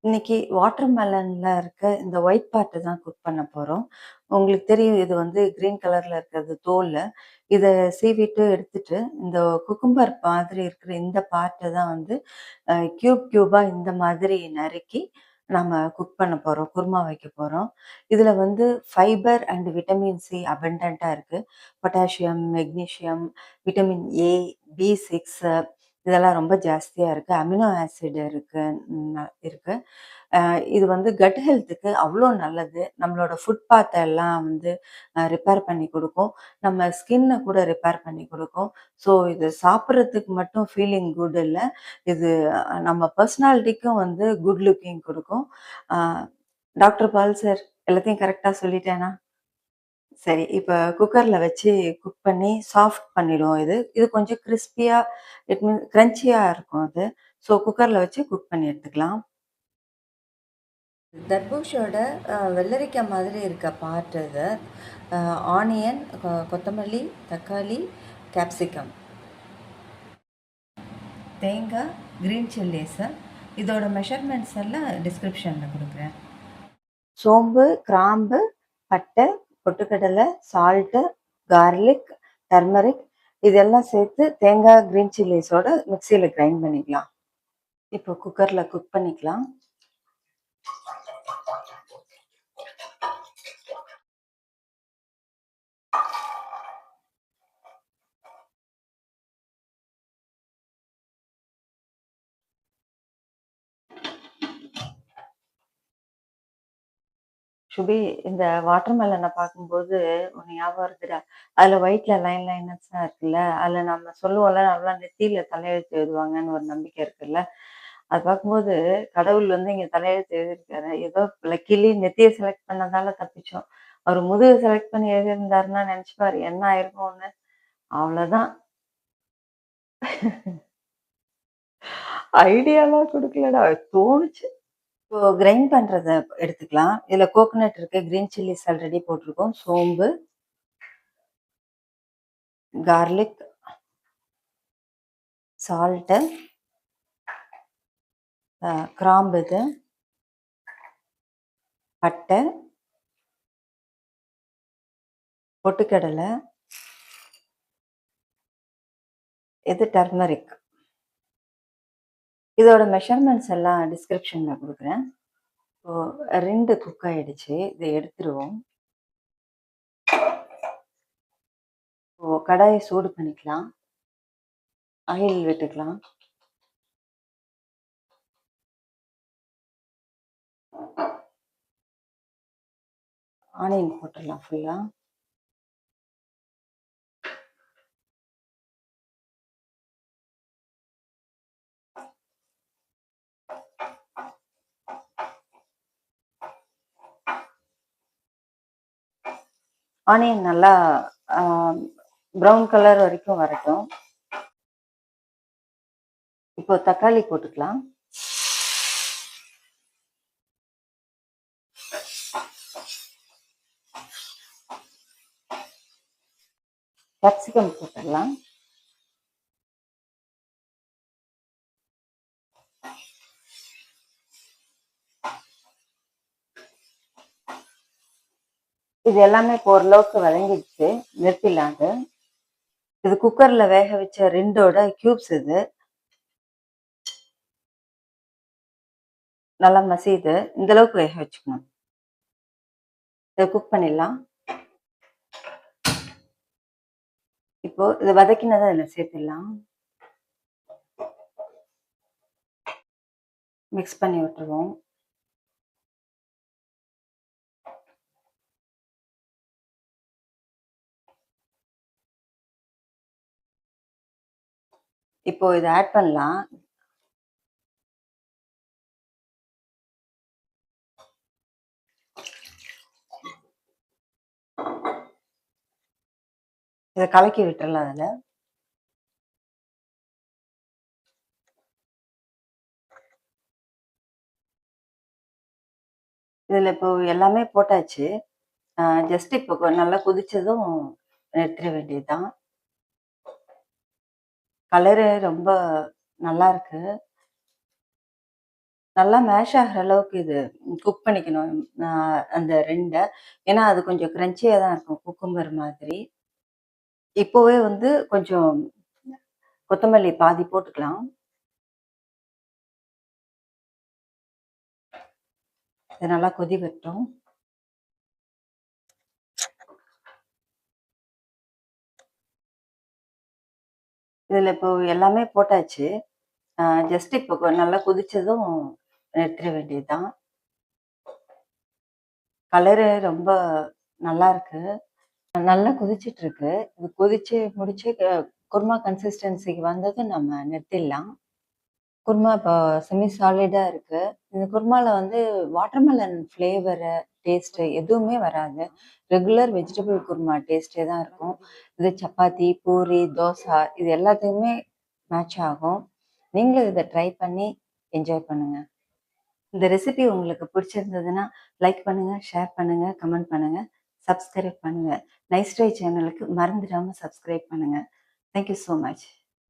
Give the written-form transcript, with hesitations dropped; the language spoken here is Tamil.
இன்னைக்கு வாட்டர்மெலன்ல இருக்க இந்த ஒயிட் பார்ட் தான் குக் பண்ண போறோம். உங்களுக்கு தெரியும் இது வந்து கிரீன் கலர்ல இருக்கிறது தோலு. இத சீவிட்டு எடுத்துட்டு, இந்த குக்கும்பர் மாதிரி இருக்கிற இந்த பார்ட்ட தான் வந்து கியூபா இந்த மாதிரி நறுக்கி நம்ம குக் பண்ண போறோம். குருமா வைக்க போறோம். இதுல வந்து ஃபைபர் அண்ட் விட்டமின் சி அபண்டன்ட்டா இருக்கு. பொட்டாசியம், மெக்னீசியம், விட்டமின் ஏ, பி6 இதெல்லாம் ரொம்ப ஜாஸ்தியா இருக்கு. அமினோ ஆசிட் இருக்கு. இது வந்து கட் ஹெல்த்துக்கு அவ்வளோ நல்லது. நம்மளோட ஃபுட் பாத் எல்லாம் வந்து ரிப்பேர் பண்ணி குடுக்கும். நம்ம ஸ்கின்ன கூட ரிப்பேர் பண்ணி குடுக்கும். ஸோ இது சாப்பிடுறதுக்கு மட்டும் ஃபீலிங் குட் இல்ல. இது நம்ம பர்சனாலிட்டிக்கும் வந்து குட் லுக்கிங் குடுக்கும். அ டாக்டர் பால் சார் எல்லாத்தையும் கரெக்ட்டா சொல்லிட்டேனா? சரி. இப்ப குக்கர்ல வச்சு குக் பண்ணி சாஃப்ட் பண்ணிடுவோம் இது. இது கொஞ்சம் கிரிஸ்பியா இட் மீன் கிரன்ச்சியா இருக்கும் அது. ஸோ குக்கர்ல வச்சு குக் பண்ணி எடுத்துக்கலாம். தர்பூஷோட வெள்ளரிக்காய் மாதிரி இருக்க பார்ட் இது. ஆனியன், கொத்தமல்லி, தக்காளி, கேப்சிகம், தேங்காய், கிரீன் சில்லிஸு. இதோட மெஷர்மெண்ட்ஸ் எல்லாம் டிஸ்கிரிப்ஷனில் கொடுக்குறேன். சோம்பு, கிராம்பு, பட்டை, பொட்டுக்கடலை, சால்ட்டு, கார்லிக், டர்மரிக் இதெல்லாம் சேர்த்து தேங்காய், கிரீன் சில்லிஸோட மிக்சியில் கிரைண்ட் பண்ணிக்கலாம். இப்போ குக்கரில் குக் பண்ணிக்கலாம். சுபி, இந்த வாட்டர்மெலன பார்க்கும்போது ஒண்ணு ஞாபகம் வருதுடா. அதுல ஒயிட்ல லைன்ஸா இருக்குல்ல, அதுல நம்ம சொல்லுவோம்ல, நம்மலாம் நெத்தியில தலையெழுத்து எழுதுவாங்கன்னு ஒரு நம்பிக்கை இருக்குல்ல. அது பார்க்கும்போது கடவுள் வந்து இங்க தலையெழுத்து எழுதியிருக்காரு. ஏதோ லக்கிலி நெத்திய செலக்ட் பண்ணதால தப்பிச்சோம். அவரு முதுக செலக்ட் பண்ணி எழுதியிருந்தாருன்னா நெனச்சு பாரு என்ன ஆயிருக்கும்னு. அவ்வளோதான். ஐடியாலாம் குடுக்கலடா. தோணுச்சு. இப்போ கிரைண்ட் பண்றத எடுத்துக்கலாம். இதுல கோகனட் இருக்கு, கிரீன் சில்லிஸ் ஆல்ரெடி போட்டிருக்கோம். சோம்பு, கார்லிக், சால்ட்டு, கிராம்பு இது, பட்டை, பொட்டுக்கடலை, இது டர்மரிக். இதோட மெஷர்மெண்ட்ஸ் எல்லாம் டிஸ்கிரிப்ஷன்ல குடுக்குறேன். இப்போ 2 குக் ஆயிடுச்சு. இத எடுத்துருவோம். இப்போ கடாய சூடு பண்ணிக்கலாம். ஆயில் விட்டுக்கலாம். ஆனியன் போட்டுடலாம் ஃபுல்லா. ஆனியன் நல்லா அ ப்ரவுன் கலர் வரைக்கும் வரட்டும். இப்போ தக்காளி போட்டுக்கலாம். கேப்சிகம் போட்டுடலாம். இது எல்லாமே இப்போ ஓரளவுக்கு வதங்கிடுச்சு. நிறுத்திடலாம் அது. இது குக்கர்ல வேக வச்ச 2ஓட கியூப்ஸ் இது. நல்லா மசியுது. இந்த அளவுக்கு வேக வச்சுக்கணும். இத குக் பண்ணிடலாம். இப்போ இத வதக்கினத இதுல சேர்த்துடலாம். மிக்ஸ் பண்ணி விட்டுருவோம். இப்போ இத ஆட் பண்ணலாம். இத கலக்கி விட்டுறலாம் அதுல. இதுல இப்போ எல்லாமே போட்டாச்சு. ஜஸ்ட் இப்போ நல்லா கொதிச்சதும் நிறுத்திட வேண்டியதுதான். கலரு ரொம்ப நல்லா இருக்கு. நல்லா மேஷ் ஆகுற அளவுக்கு இது குக் பண்ணிக்கணும். அந்த 2 ஏன்னா அது கொஞ்சம் கிரன்ச்சியா தான் இருக்கும். குக்கும்பர் மாதிரி. இப்போவே வந்து கொஞ்சம் கொத்தமல்லி பாதி போட்டுக்கலாம். இது நல்லா கொதி வரட்டும். இதில இப்போ எல்லாமே போட்டாச்சு. அ ஜஸ்ட் இப்போ நல்லா கொதிச்சதும் நிறுத்திற வேண்டியது தான். கலரு ரொம்ப நல்லாருக்கு. நல்லா கொதிச்சிட்டுருக்கு. இது கொதிச்சு முடிச்சு குருமா கன்சிஸ்டன்சிக்கு வந்ததும் நம்ம நிறுத்திடலாம். குருமா இப்போ செமி சாலிடா இருக்கு. இந்த குருமால வந்து வாட்டர்மெலன் ஃப்ளேவரு, டேஸ்ட்டு எதுவுமே வராது. ரெகுலர் வெஜிடபிள் குருமா டேஸ்ட்டே தான் இருக்கும். இது சப்பாத்தி, பூரி, தோசை இது எல்லாத்துக்குமே மேட்ச் ஆகும். நீங்களும் இத ட்ரை பண்ணி என்ஜாய் பண்ணுங்க. இந்த ரெசிபி உங்களுக்கு பிடிச்சிருந்ததுன்னா, லைக் பண்ணுங்க, ஷேர் பண்ணுங்க, கமெண்ட் பண்ணுங்க, சப்ஸ்கிரைப் பண்ணுங்க. நைஸ் ட்ரை சேனலுக்கு மறந்துடாம சப்ஸ்கிரைப் பண்ணுங்க. Thank you so much.